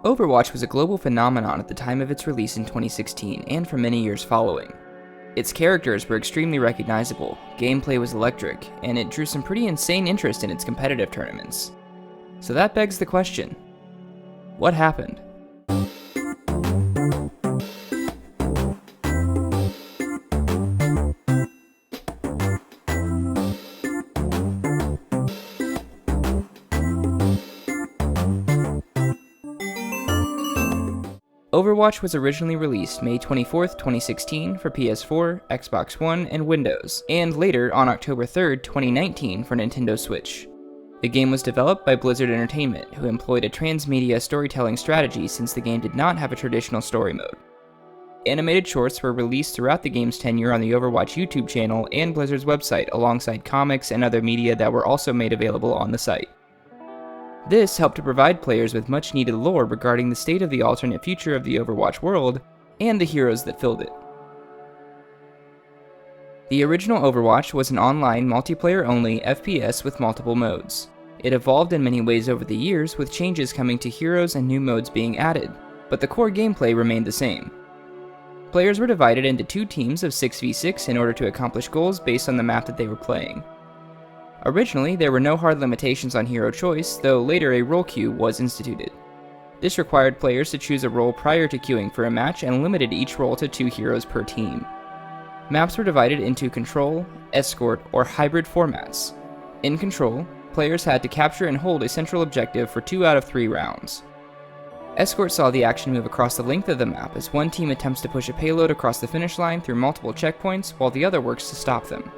Overwatch was a global phenomenon at the time of its release in 2016 and for many years following. Its characters were extremely recognizable, gameplay was electric, and it drew some pretty insane interest in its competitive tournaments. So that begs the question, what happened? Overwatch was originally released May 24, 2016 for PS4, Xbox One, and Windows, and later on October 3, 2019 for Nintendo Switch. The game was developed by Blizzard Entertainment, who employed a transmedia storytelling strategy since the game did not have a traditional story mode. Animated shorts were released throughout the game's tenure on the Overwatch YouTube channel and Blizzard's website alongside comics and other media that were also made available on the site. This helped to provide players with much needed lore regarding the state of the alternate future of the Overwatch world and the heroes that filled it. The original Overwatch was an online, multiplayer-only FPS with multiple modes. It evolved in many ways over the years, with changes coming to heroes and new modes being added, but the core gameplay remained the same. Players were divided into two teams of 6v6 in order to accomplish goals based on the map that they were playing. Originally, there were no hard limitations on hero choice, though later a role queue was instituted. This required players to choose a role prior to queuing for a match and limited each role to 2 heroes per team. Maps were divided into Control, Escort, or Hybrid formats. In Control, players had to capture and hold a central objective for 2 out of 3 rounds. Escort saw the action move across the length of the map as one team attempts to push a payload across the finish line through multiple checkpoints while the other works to stop them.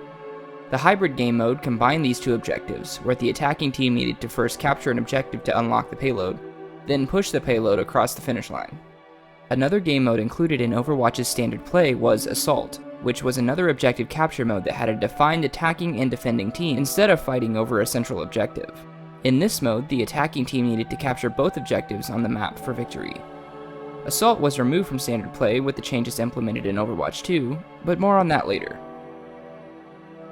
The hybrid game mode combined these two objectives, where the attacking team needed to first capture an objective to unlock the payload, then push the payload across the finish line. Another game mode included in Overwatch's standard play was Assault, which was another objective capture mode that had a defined attacking and defending team instead of fighting over a central objective. In this mode, the attacking team needed to capture both objectives on the map for victory. Assault was removed from standard play with the changes implemented in Overwatch 2, but more on that later.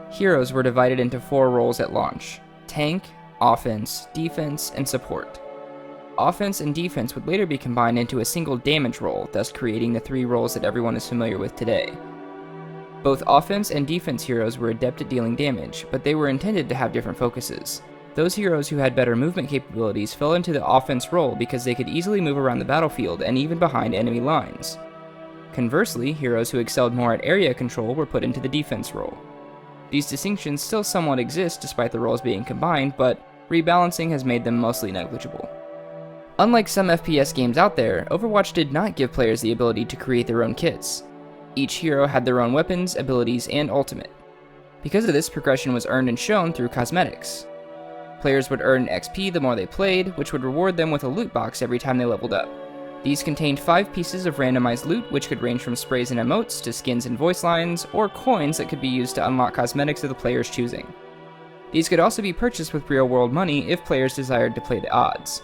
Heroes were divided into 4 roles at launch: Tank, Offense, Defense, and Support. Offense and Defense would later be combined into a single damage role, thus creating the 3 roles that everyone is familiar with today. Both Offense and Defense heroes were adept at dealing damage, but they were intended to have different focuses. Those heroes who had better movement capabilities fell into the Offense role because they could easily move around the battlefield and even behind enemy lines. Conversely, heroes who excelled more at area control were put into the Defense role. These distinctions still somewhat exist despite the roles being combined, but rebalancing has made them mostly negligible. Unlike some FPS games out there, Overwatch did not give players the ability to create their own kits. Each hero had their own weapons, abilities, and ultimate. Because of this, progression was earned and shown through cosmetics. Players would earn XP the more they played, which would reward them with a loot box every time they leveled up. These contained 5 pieces of randomized loot, which could range from sprays and emotes to skins and voice lines, or coins that could be used to unlock cosmetics of the player's choosing. These could also be purchased with real-world money if players desired to play the odds.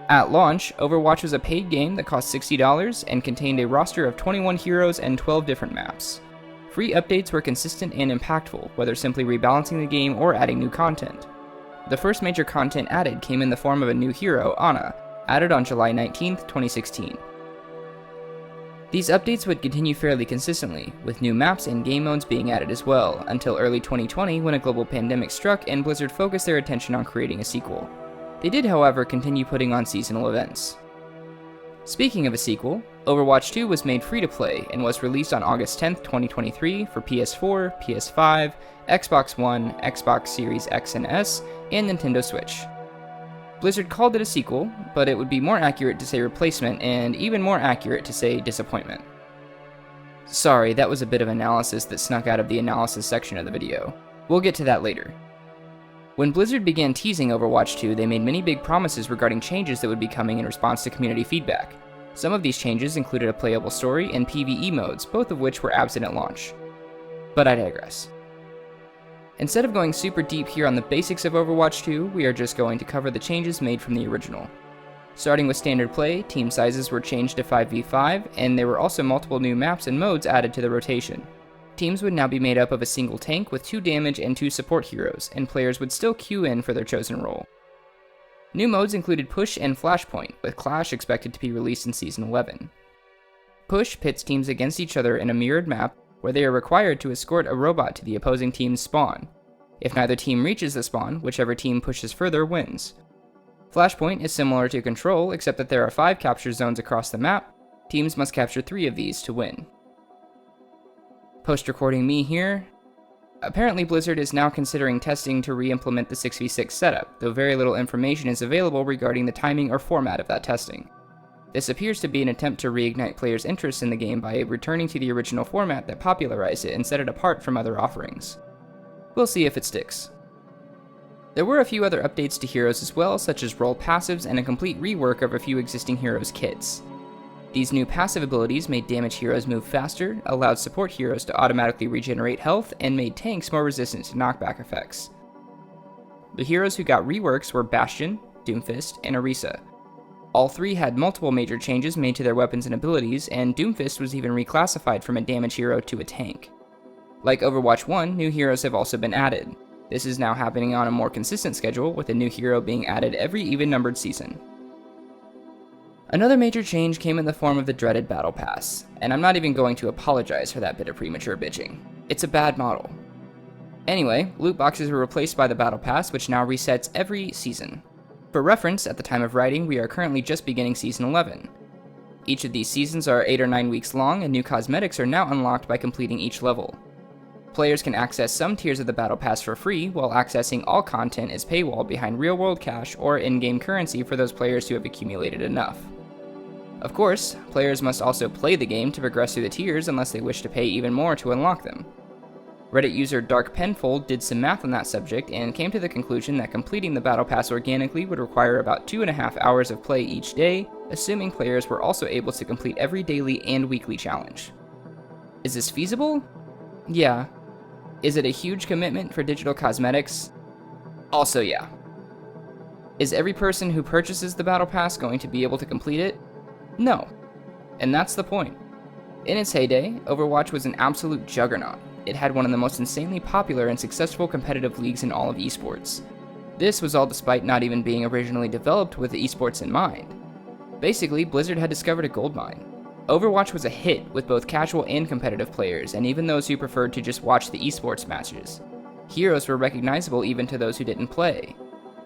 At launch, Overwatch was a paid game that cost $60 and contained a roster of 21 heroes and 12 different maps. Free updates were consistent and impactful, whether simply rebalancing the game or adding new content. The first major content added came in the form of a new hero, Ana, added on July 19, 2016. These updates would continue fairly consistently, with new maps and game modes being added as well, until early 2020 when a global pandemic struck and Blizzard focused their attention on creating a sequel. They did, however, continue putting on seasonal events. Speaking of a sequel, Overwatch 2 was made free to play and was released on August 10, 2023 for PS4, PS5, Xbox One, Xbox Series X and S, and Nintendo Switch. Blizzard called it a sequel, but it would be more accurate to say replacement, and even more accurate to say disappointment. Sorry, that was a bit of analysis that snuck out of the analysis section of the video. We'll get to that later. When Blizzard began teasing Overwatch 2, they made many big promises regarding changes that would be coming in response to community feedback. Some of these changes included a playable story and PvE modes, both of which were absent at launch. But I digress. Instead of going super deep here on the basics of Overwatch 2, we are just going to cover the changes made from the original. Starting with standard play, team sizes were changed to 5v5, and there were also multiple new maps and modes added to the rotation. Teams would now be made up of a single tank with 2 damage and 2 support heroes, and players would still queue in for their chosen role. New modes included Push and Flashpoint, with Clash expected to be released in Season 11. Push pits teams against each other in a mirrored map where they are required to escort a robot to the opposing team's spawn. If neither team reaches the spawn, whichever team pushes further wins. Flashpoint is similar to Control, except that there are 5 capture zones across the map. Teams must capture 3 of these to win. Post-recording me here. Apparently Blizzard is now considering testing to re-implement the 6v6 setup, though very little information is available regarding the timing or format of that testing. This appears to be an attempt to reignite players' interest in the game by returning to the original format that popularized it and set it apart from other offerings. We'll see if it sticks. There were a few other updates to heroes as well, such as role passives and a complete rework of a few existing heroes' kits. These new passive abilities made damage heroes move faster, allowed support heroes to automatically regenerate health, and made tanks more resistant to knockback effects. The heroes who got reworks were Bastion, Doomfist, and Orisa. All 3 had multiple major changes made to their weapons and abilities, and Doomfist was even reclassified from a damage hero to a tank. Like Overwatch 1, new heroes have also been added. This is now happening on a more consistent schedule, with a new hero being added every even-numbered season. Another major change came in the form of the dreaded Battle Pass, and I'm not even going to apologize for that bit of premature bitching. It's a bad model. Anyway, loot boxes were replaced by the Battle Pass, which now resets every season. For reference, at the time of writing, we are currently just beginning Season 11. Each of these seasons are 8 or 9 weeks long, and new cosmetics are now unlocked by completing each level. Players can access some tiers of the Battle Pass for free, while accessing all content is paywalled behind real-world cash or in-game currency for those players who have accumulated enough. Of course, players must also play the game to progress through the tiers unless they wish to pay even more to unlock them. Reddit user Dark Penfold did some math on that subject and came to the conclusion that completing the Battle Pass organically would require about 2.5 hours of play each day, assuming players were also able to complete every daily and weekly challenge. Is this feasible? Yeah. Is it a huge commitment for digital cosmetics? Also yeah. Is every person who purchases the Battle Pass going to be able to complete it? No. And that's the point. In its heyday, Overwatch was an absolute juggernaut. It had one of the most insanely popular and successful competitive leagues in all of esports. This was all despite not even being originally developed with esports in mind. Basically, Blizzard had discovered a goldmine. Overwatch was a hit with both casual and competitive players, and even those who preferred to just watch the esports matches. Heroes were recognizable even to those who didn't play.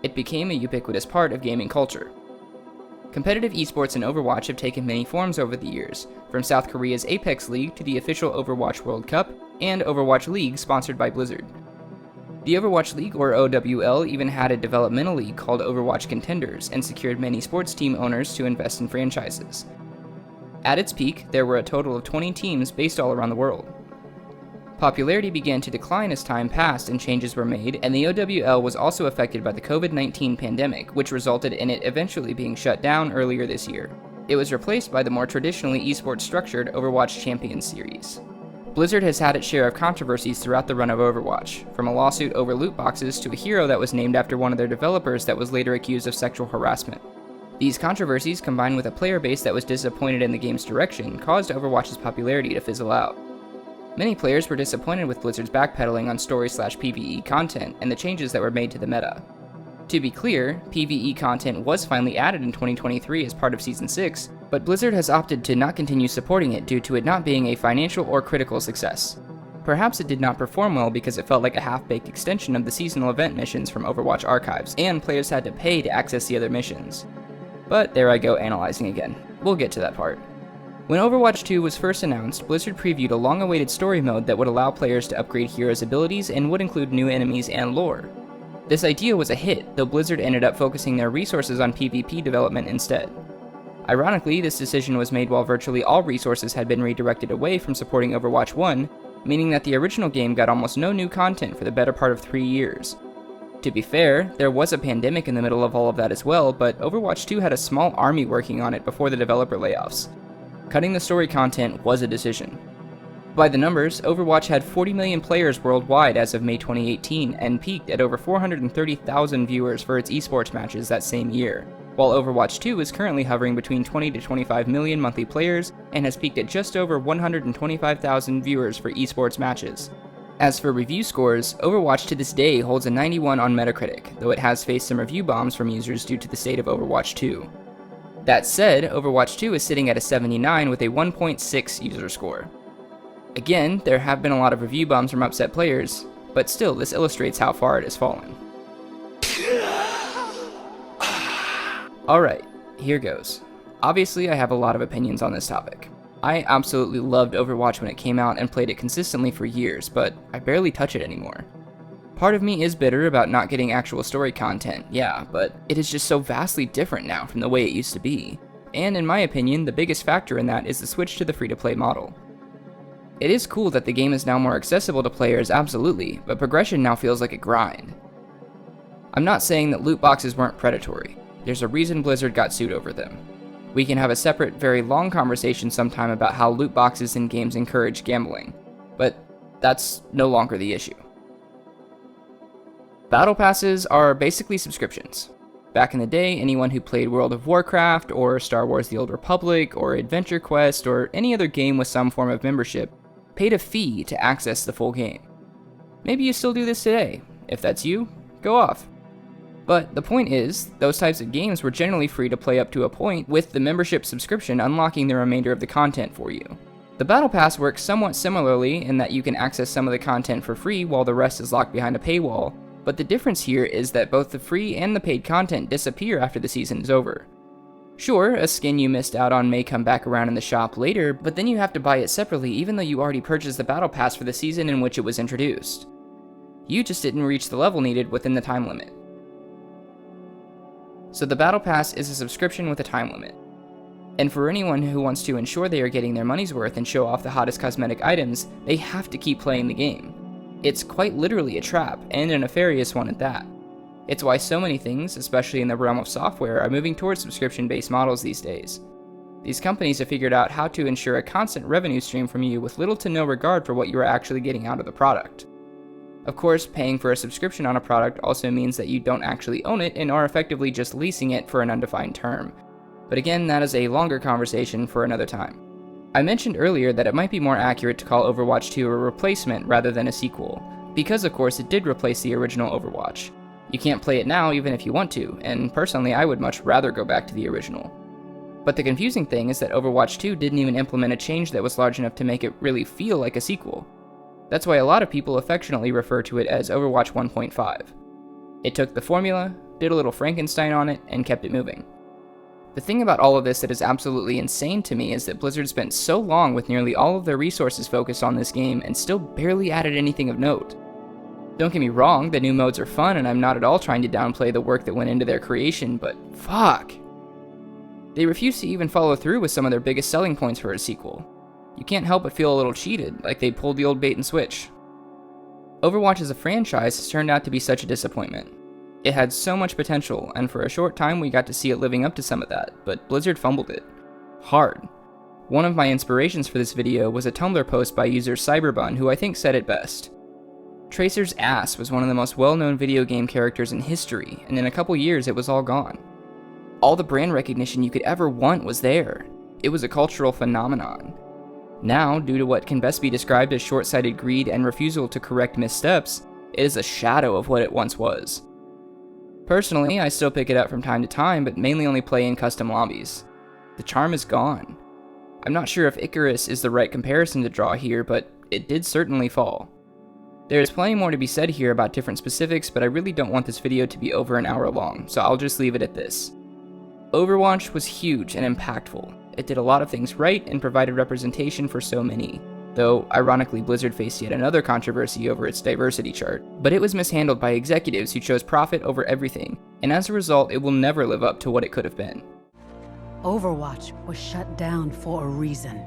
It became a ubiquitous part of gaming culture. Competitive esports in Overwatch have taken many forms over the years, from South Korea's Apex League to the official Overwatch World Cup and Overwatch League sponsored by Blizzard. The Overwatch League, or OWL, even had a developmental league called Overwatch Contenders and secured many sports team owners to invest in franchises. At its peak, there were a total of 20 teams based all around the world. Popularity began to decline as time passed and changes were made, and the OWL was also affected by the COVID-19 pandemic, which resulted in it eventually being shut down earlier this year. It was replaced by the more traditionally esports structured Overwatch Champions series. Blizzard has had its share of controversies throughout the run of Overwatch, from a lawsuit over loot boxes to a hero that was named after one of their developers that was later accused of sexual harassment. These controversies, combined with a player base that was disappointed in the game's direction, caused Overwatch's popularity to fizzle out. Many players were disappointed with Blizzard's backpedaling on story/PvE content and the changes that were made to the meta. To be clear, PvE content was finally added in 2023 as part of Season 6, but Blizzard has opted to not continue supporting it due to it not being a financial or critical success. Perhaps it did not perform well because it felt like a half-baked extension of the seasonal event missions from Overwatch archives, and players had to pay to access the other missions. But there I go analyzing again. We'll get to that part. When Overwatch 2 was first announced, Blizzard previewed a long-awaited story mode that would allow players to upgrade heroes' abilities and would include new enemies and lore. This idea was a hit, though Blizzard ended up focusing their resources on PvP development instead. Ironically, this decision was made while virtually all resources had been redirected away from supporting Overwatch 1, meaning that the original game got almost no new content for the better part of 3 years. To be fair, there was a pandemic in the middle of all of that as well, but Overwatch 2 had a small army working on it before the developer layoffs. Cutting the story content was a decision. By the numbers, Overwatch had 40 million players worldwide as of May 2018 and peaked at over 430,000 viewers for its esports matches that same year. while Overwatch 2 is currently hovering between 20 to 25 million monthly players and has peaked at just over 125,000 viewers for esports matches. As for review scores, Overwatch to this day holds a 91 on Metacritic, though it has faced some review bombs from users due to the state of Overwatch 2. That said, Overwatch 2 is sitting at a 79 with a 1.6 user score. Again, there have been a lot of review bombs from upset players, but still this illustrates how far it has fallen. Alright, here goes. Obviously I have a lot of opinions on this topic. I absolutely loved Overwatch when it came out and played it consistently for years, but I barely touch it anymore. Part of me is bitter about not getting actual story content, yeah, but it is just so vastly different now from the way it used to be. And in my opinion, the biggest factor in that is the switch to the free-to-play model. It is cool that the game is now more accessible to players, absolutely, but progression now feels like a grind. I'm not saying that loot boxes weren't predatory. There's a reason Blizzard got sued over them. We can have a separate, very long conversation sometime about how loot boxes in games encourage gambling, but that's no longer the issue. Battle passes are basically subscriptions. Back in the day, anyone who played World of Warcraft, or Star Wars The Old Republic, or Adventure Quest, or any other game with some form of membership, paid a fee to access the full game. Maybe you still do this today. If that's you, go off. But the point is, those types of games were generally free to play up to a point, with the membership subscription unlocking the remainder of the content for you. The Battle Pass works somewhat similarly in that you can access some of the content for free while the rest is locked behind a paywall, but the difference here is that both the free and the paid content disappear after the season is over. Sure, a skin you missed out on may come back around in the shop later, but then you have to buy it separately even though you already purchased the Battle Pass for the season in which it was introduced. You just didn't reach the level needed within the time limit. So the Battle Pass is a subscription with a time limit. And for anyone who wants to ensure they are getting their money's worth and show off the hottest cosmetic items, they have to keep playing the game. It's quite literally a trap, and a nefarious one at that. It's why so many things, especially in the realm of software, are moving towards subscription-based models these days. These companies have figured out how to ensure a constant revenue stream from you with little to no regard for what you are actually getting out of the product. Of course, paying for a subscription on a product also means that you don't actually own it and are effectively just leasing it for an undefined term. But again, that is a longer conversation for another time. I mentioned earlier that it might be more accurate to call Overwatch 2 a replacement rather than a sequel, because of course it did replace the original Overwatch. You can't play it now even if you want to, and personally I would much rather go back to the original. But the confusing thing is that Overwatch 2 didn't even implement a change that was large enough to make it really feel like a sequel. That's why a lot of people affectionately refer to it as Overwatch 1.5. It took the formula, did a little Frankenstein on it, and kept it moving. The thing about all of this that is absolutely insane to me is that Blizzard spent so long with nearly all of their resources focused on this game and still barely added anything of note. Don't get me wrong, the new modes are fun and I'm not at all trying to downplay the work that went into their creation, but fuck! They refuse to even follow through with some of their biggest selling points for a sequel. You can't help but feel a little cheated, like they pulled the old bait and switch. Overwatch as a franchise has turned out to be such a disappointment. It had so much potential, and for a short time we got to see it living up to some of that, but Blizzard fumbled it. Hard. One of my inspirations for this video was a Tumblr post by user Cyberbun, who I think said it best. Tracer's ass was one of the most well-known video game characters in history, and in a couple years it was all gone. All the brand recognition you could ever want was there. It was a cultural phenomenon. Now, due to what can best be described as short-sighted greed and refusal to correct missteps, it is a shadow of what it once was. Personally, I still pick it up from time to time, but mainly only play in custom lobbies. The charm is gone. I'm not sure if Icarus is the right comparison to draw here, but it did certainly fall. There is plenty more to be said here about different specifics, but I really don't want this video to be over an hour long, so I'll just leave it at this. Overwatch was huge and impactful. It did a lot of things right and provided representation for so many, though ironically Blizzard faced yet another controversy over its diversity chart. But it was mishandled by executives who chose profit over everything, and as a result it will never live up to what it could have been. Overwatch was shut down for a reason.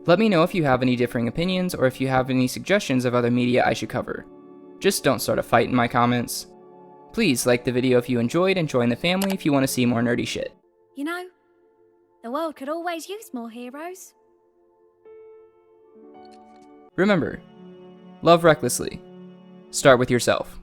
Let me know if you have any differing opinions or if you have any suggestions of other media I should cover. Just don't start a fight in my comments. Please like the video if you enjoyed and join the family if you want to see more nerdy shit. You know, the world could always use more heroes. Remember, love recklessly. Start with yourself.